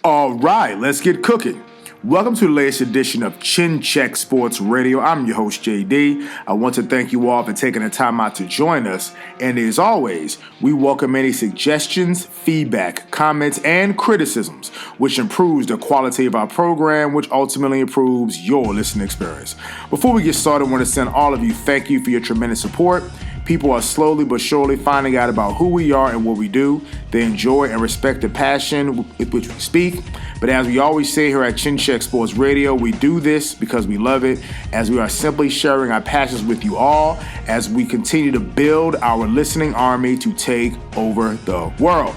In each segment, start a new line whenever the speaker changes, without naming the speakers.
All right, let's get cooking. Welcome to the latest edition of Chin Check Sports Radio. I'm your host, JD. I want to thank you all for taking the time out to join us. And as always, we welcome any suggestions, feedback, comments, and criticisms, which improves the quality of our program, which ultimately improves your listening experience. Before we get started, I want to send all of you thank you for your tremendous support. People are slowly but surely finding out about who we are and what we do. They enjoy and respect the passion with which we speak. But as we always say here at Chin Check Sports Radio, we do this because we love it, as we are simply sharing our passions with you all as we continue to build our listening army to take over the world.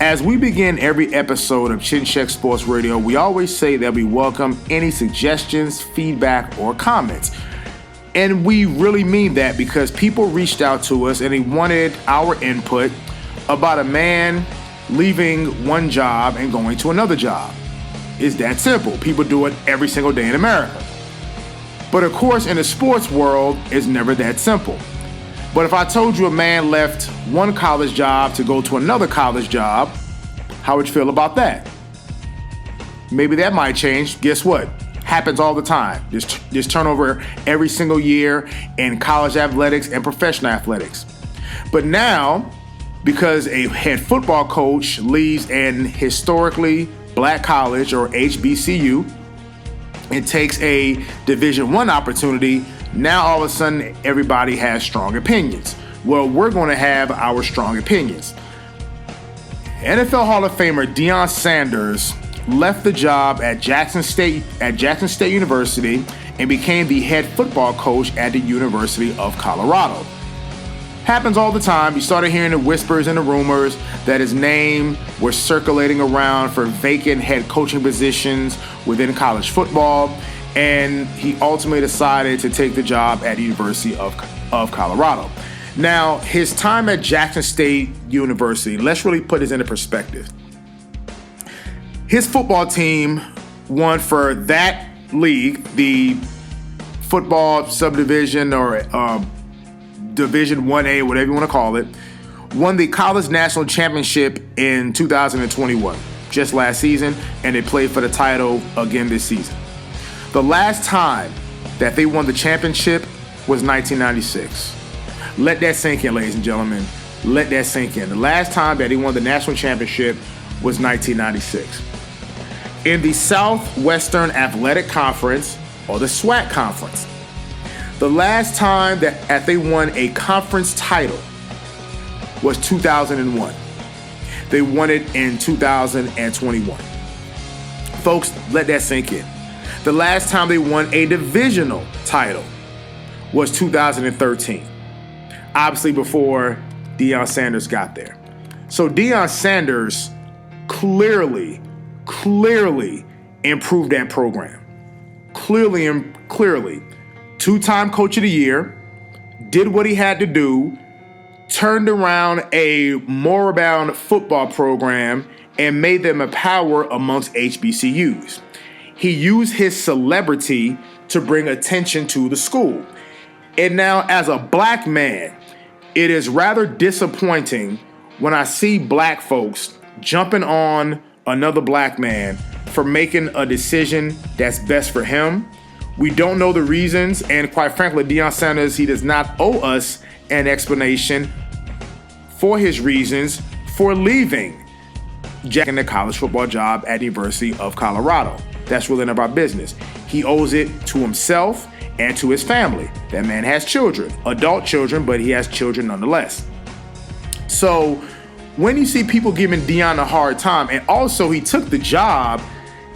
As we begin every episode of Chin Check Sports Radio, we always say that we welcome any suggestions, feedback, or comments. And we really mean that because people reached out to us and they wanted our input about a man leaving one job and going to another job. It's that simple. People do it every single day in America. But of course, in the sports world, it's never that simple. But if I told you a man left one college job to go to another college job, how would you feel about that? Maybe that might change. Guess what? Happens all the time. There's turnover every single year in college athletics and professional athletics. But now, because a head football coach leaves an historically black college or HBCU and takes a Division I opportunity, now all of a sudden everybody has strong opinions. Well, we're going to have our strong opinions. NFL Hall of Famer Deion Sanders left the job at Jackson State University and became the head football coach at the University of Colorado. Happens all the time. You started hearing the whispers and the rumors that his name was circulating around for vacant head coaching positions within college football, and he ultimately decided to take the job at the University of Colorado. Now, his time at Jackson State University, let's really put this into perspective. His football team won for that league, the football subdivision or Division 1A, whatever you want to call it, won the College National Championship in 2021, just last season, and they played for the title again this season. The last time that they won the championship was 1996. Let that sink in, ladies and gentlemen. Let that sink in. The last time that he won the national championship was 1996. In the Southwestern Athletic Conference, or the SWAC Conference, the last time that they won a conference title was 2001. They won it in 2021. Folks, let that sink in. The last time they won a divisional title was 2013. Obviously before Deion Sanders got there. So Deion Sanders clearly improved that program. Clearly. Two-time coach of the year, did what he had to do, turned around a moribund football program and made them a power amongst HBCUs. He used his celebrity to bring attention to the school. And now, as a black man, it is rather disappointing when I see black folks jumping on another black man for making a decision that's best for him. We don't know the reasons, and quite frankly, Deion Sanders, he does not owe us an explanation for his reasons for leaving the college football job at the University of Colorado. That's really none of our business. He owes it to himself and to his family. That man has children, adult children, but he has children nonetheless. So when you see people giving Deion a hard time, and also he took the job,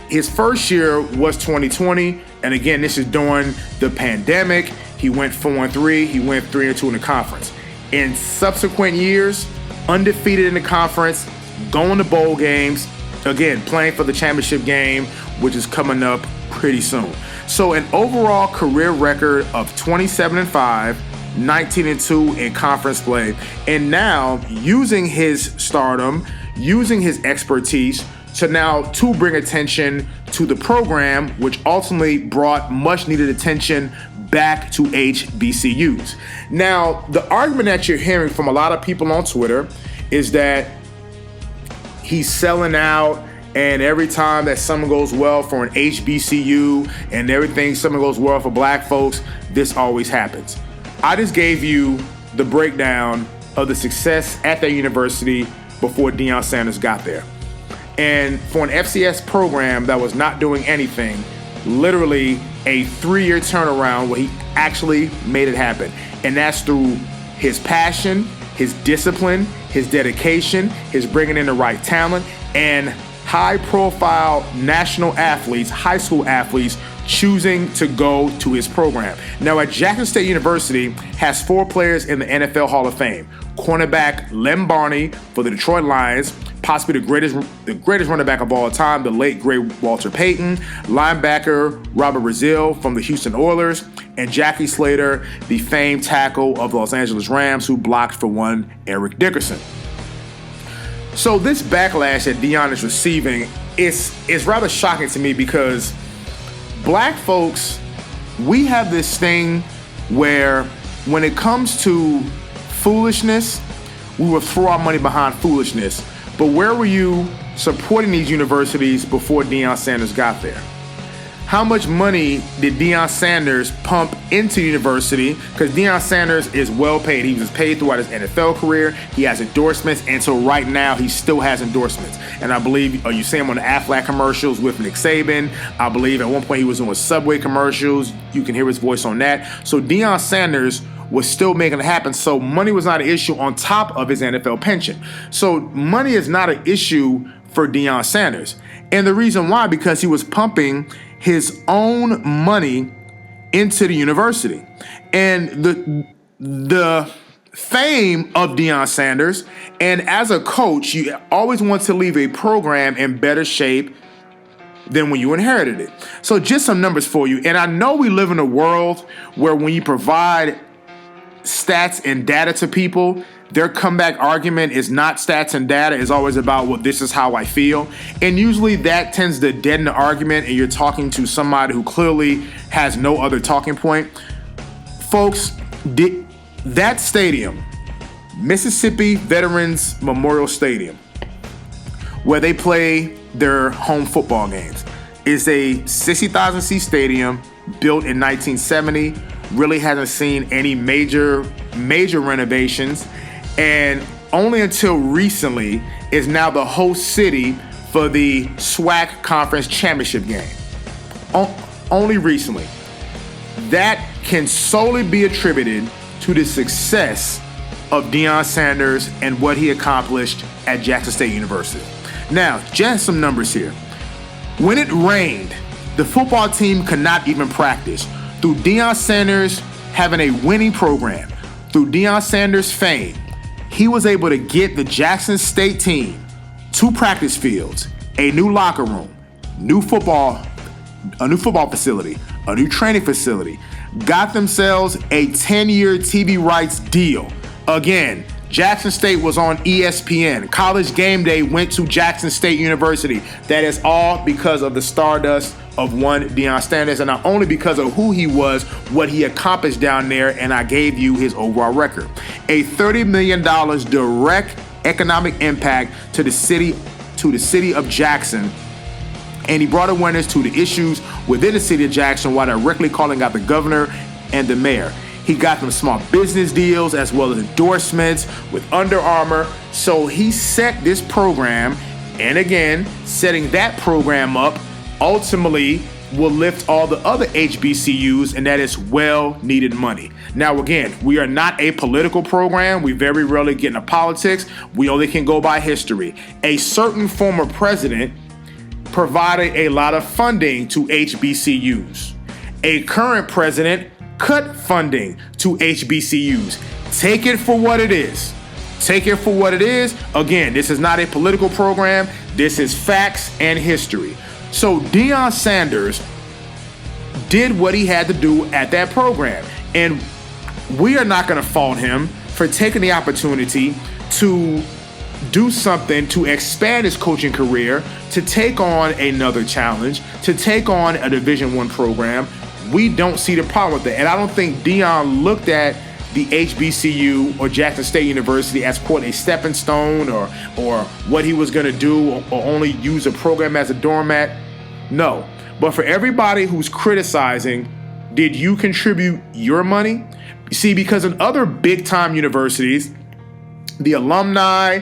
his first year was 2020, and again, this is during the pandemic. He went 4-3, he went 3-2 in the conference. In subsequent years, undefeated in the conference, going to bowl games, again, playing for the championship game, which is coming up pretty soon. So an overall career record of 27-5, 19-2 in conference play, and now using his stardom, using his expertise to bring attention to the program, which ultimately brought much needed attention back to HBCUs. Now, the argument that you're hearing from a lot of people on Twitter is that he's selling out, And every time that something goes well for an HBCU and something goes well for black folks, this always happens. I just gave you the breakdown of the success at that university before Deion Sanders got there. And for an FCS program that was not doing anything, literally a 3-year turnaround where he actually made it happen. And that's through his passion, his discipline, his dedication, his bringing in the right talent, and high-profile national athletes, high school athletes, choosing to go to his program. Now, at Jackson State University has 4 players in the NFL Hall of Fame. Cornerback Lem Barney for the Detroit Lions, possibly the greatest running back of all time, the late great Walter Payton. Linebacker Robert Brazile from the Houston Oilers, and Jackie Slater, the famed tackle of the Los Angeles Rams, who blocked for one Eric Dickerson. So this backlash that Deion is receiving is rather shocking to me, because black folks, we have this thing where when it comes to foolishness, we will throw our money behind foolishness. But where were you supporting these universities before Deion Sanders got there? How much money did Deion Sanders pump into university? Because Deion Sanders is well paid. He was paid throughout his NFL career. He has endorsements, and so right now he still has endorsements. And I believe you see him on the Aflac commercials with Nick Saban. I believe at one point he was doing Subway commercials. You can hear his voice on that. So Deion Sanders was still making it happen. So money was not an issue on top of his NFL pension. So money is not an issue for Deion Sanders. And the reason why, because he was pumping his own money into the university. And the fame of Deion Sanders, and as a coach, you always want to leave a program in better shape than when you inherited it. So just some numbers for you. And I know we live in a world where when you provide stats and data to people, their comeback argument is not stats and data. It's always about, well, this is how I feel. And usually that tends to deaden the argument, and you're talking to somebody who clearly has no other talking point. Folks, that stadium, Mississippi Veterans Memorial Stadium, where they play their home football games, is a 60,000 seat stadium built in 1970. Really hasn't seen any major renovations, and only until recently is now the host city for the SWAC Conference Championship game. Only recently. That can solely be attributed to the success of Deion Sanders and what he accomplished at Jackson State University. Now, just some numbers here. When it rained, the football team could not even practice. Through Deion Sanders having a winning program, through Deion Sanders' fame, he was able to get the Jackson State team 2 practice fields, a new locker room, a new football facility, a new training facility, got themselves a 10-year TV rights deal. Again, Jackson State was on ESPN. College Game Day went to Jackson State University. That is all because of the stardust of one Deion Sanders, and not only because of who he was, what he accomplished down there, and I gave you his overall record. A $30 million direct economic impact to the city of Jackson, and he brought awareness to the issues within the city of Jackson while directly calling out the governor and the mayor. He got them small business deals as well as endorsements with Under Armour. So he set this program, and again, setting that program up ultimately will lift all the other HBCUs, and that is well-needed money. Now, again, we are not a political program. We very rarely get into politics. We only can go by history. A certain former president provided a lot of funding to HBCUs. A current president cut funding to HBCUs. Take it for what it is. Take it for what it is. Again, this is not a political program. This is facts and history. So Deion Sanders did what he had to do at that program. And we are not going to fault him for taking the opportunity to do something to expand his coaching career, to take on another challenge, to take on a Division I program. We don't see the problem with that. And I don't think Deion looked at the HBCU or Jackson State University as, quote, a stepping stone or what he was going to do or only use a program as a doormat. No. But for everybody who's criticizing, did you contribute your money? See, because in other big-time universities, the alumni,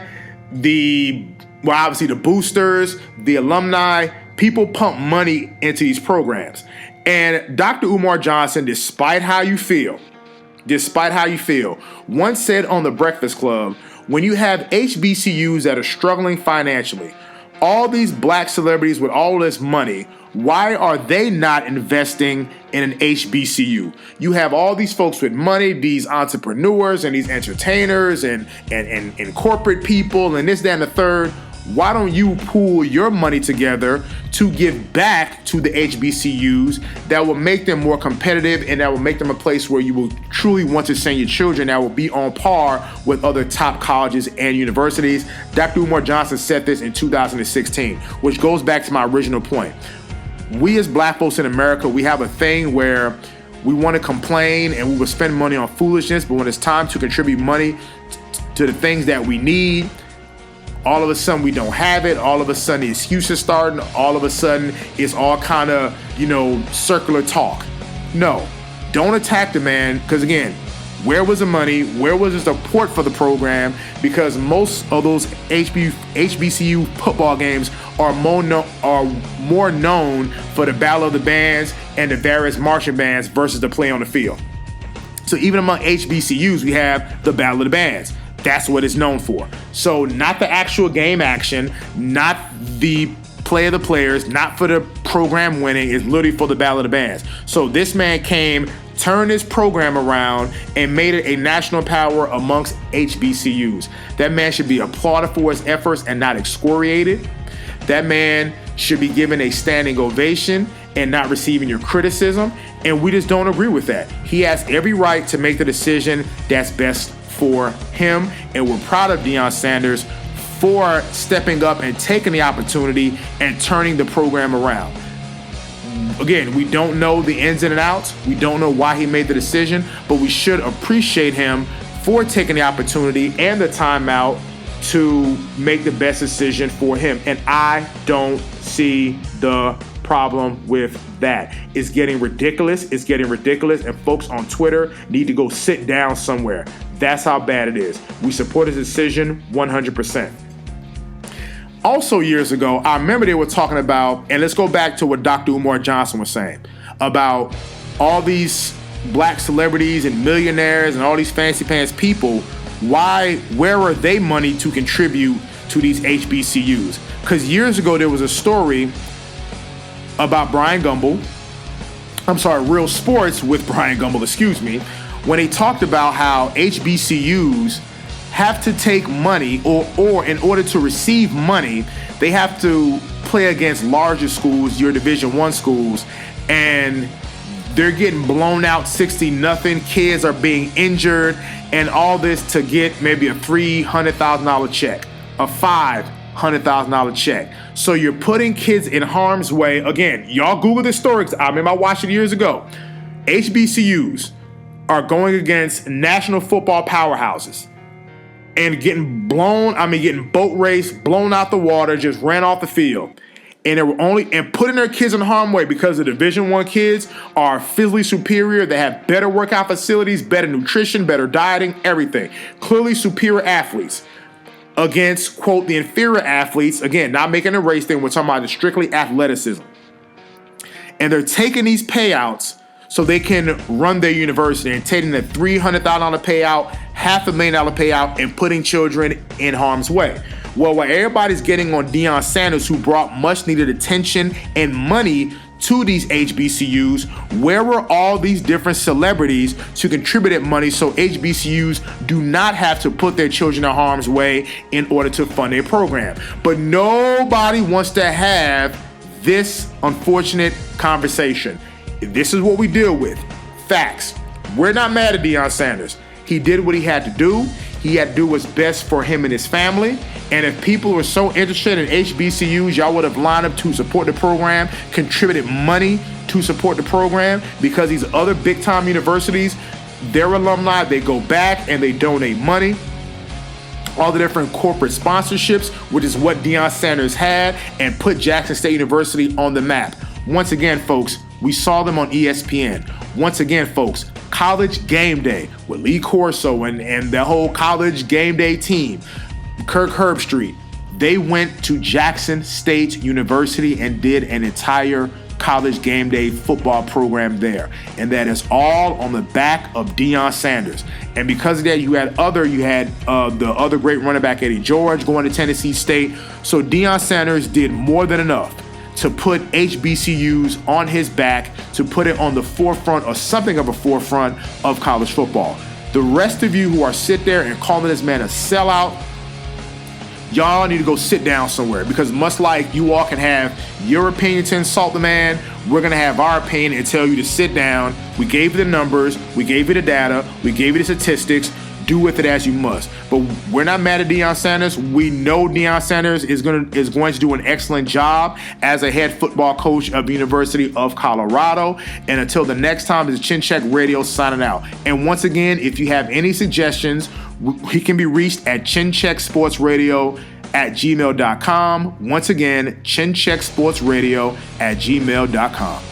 obviously the boosters, the alumni, people pump money into these programs. And Dr. Umar Johnson, despite how you feel, once said on The Breakfast Club, when you have HBCUs that are struggling financially, all these black celebrities with all this money, why are they not investing in an HBCU? You have all these folks with money, these entrepreneurs and these entertainers and corporate people and this, that, and the third. Why don't you pool your money together to give back to the HBCUs that will make them more competitive and that will make them a place where you will truly want to send your children that will be on par with other top colleges and universities? Dr. Umar Johnson said this in 2016, which goes back to my original point. We as black folks in America, we have a thing where we want to complain and we will spend money on foolishness, but when it's time to contribute money to the things that we need, all of a sudden we don't have it. All of a sudden the excuses starting. All of a sudden it's all kind of, circular talk. No, don't attack the man, because again, where was the money? Where was the support for the program? Because most of those HBCU football games are more known for the Battle of the Bands and the various marching bands versus the play on the field. So even among HBCUs, we have the Battle of the Bands. That's what it's known for. So not the actual game action, not the play of the players, not for the program winning. It's literally for the Battle of the Bands. So this man came, turned his program around, and made it a national power amongst HBCUs. That man should be applauded for his efforts and not excoriated. That man should be given a standing ovation and not receiving your criticism. And we just don't agree with that. He has every right to make the decision that's best for him, and we're proud of Deion Sanders for stepping up and taking the opportunity and turning the program around. Again, we don't know the ins and outs. We don't know why he made the decision, but we should appreciate him for taking the opportunity and the time out to make the best decision for him. And I don't see the problem with that. It's getting ridiculous. And folks on Twitter need to go sit down somewhere. That's how bad it is. We support his decision 100%. Also, years ago, I remember they were talking about, and let's go back to what Dr. Umar Johnson was saying about all these black celebrities and millionaires and all these fancy pants people. Where are they money to contribute to these HBCUs? Because years ago, there was a story about Real Sports with Brian Gumbel, when they talked about how HBCUs have to take money or in order to receive money, they have to play against larger schools, your Division I schools, and they're getting blown out 60-0. Kids are being injured, and all this to get maybe a $300,000 check, a $500,000 check. So you're putting kids in harm's way. Again, y'all Google this story, because I remember I watched it years ago. HBCUs are going against national football powerhouses and getting boat raced, blown out the water, just ran off the field. And they were putting their kids in harm's way because the Division I kids are physically superior. They have better workout facilities, better nutrition, better dieting, everything. Clearly superior athletes against, quote, the inferior athletes. Again, not making a race thing. We're talking about strictly athleticism. And they're taking these payouts so they can run their university and taking the $300,000 payout, $500,000 payout, and putting children in harm's way. Well, while everybody's getting on Deion Sanders, who brought much needed attention and money to these HBCUs, where were all these different celebrities to contribute money so HBCUs do not have to put their children in harm's way in order to fund their program? But nobody wants to have this unfortunate conversation. This is what we deal with. Facts. We're not mad at Deion Sanders. He did what he had to do. He had to do what's best for him and his family. And if people were so interested in HBCUs, y'all would have lined up to support the program, contributed money to support the program, because these other big-time universities their alumni, they go back and they donate money. All the different corporate sponsorships, which is what Deion Sanders had, and put Jackson State University on the map. Once again, folks, we saw them on ESPN. Once again, folks, College Game Day with Lee Corso and the whole College Game Day team, Kirk Herbstreit, they went to Jackson State University and did an entire College Game Day football program there. And that is all on the back of Deion Sanders. And because of that, you had the other great running back, Eddie George, going to Tennessee State. So Deion Sanders did more than enough to put HBCUs on his back, to put it on the forefront or something of a forefront of college football. The rest of you who are sit there and calling this man a sellout, y'all need to go sit down somewhere, because much like you all can have your opinion to insult the man, we're going to have our opinion and tell you to sit down. We gave you the numbers, we gave you the data, we gave you the statistics. Do with it as you must. But we're not mad at Deion Sanders. We know Deion Sanders is going to do an excellent job as a head football coach of the University of Colorado. And until the next time, it's Chin Check Radio signing out. And once again, if you have any suggestions, he can be reached at chinchecksportsradio@gmail.com. Once again, chinchecksportsradio@gmail.com.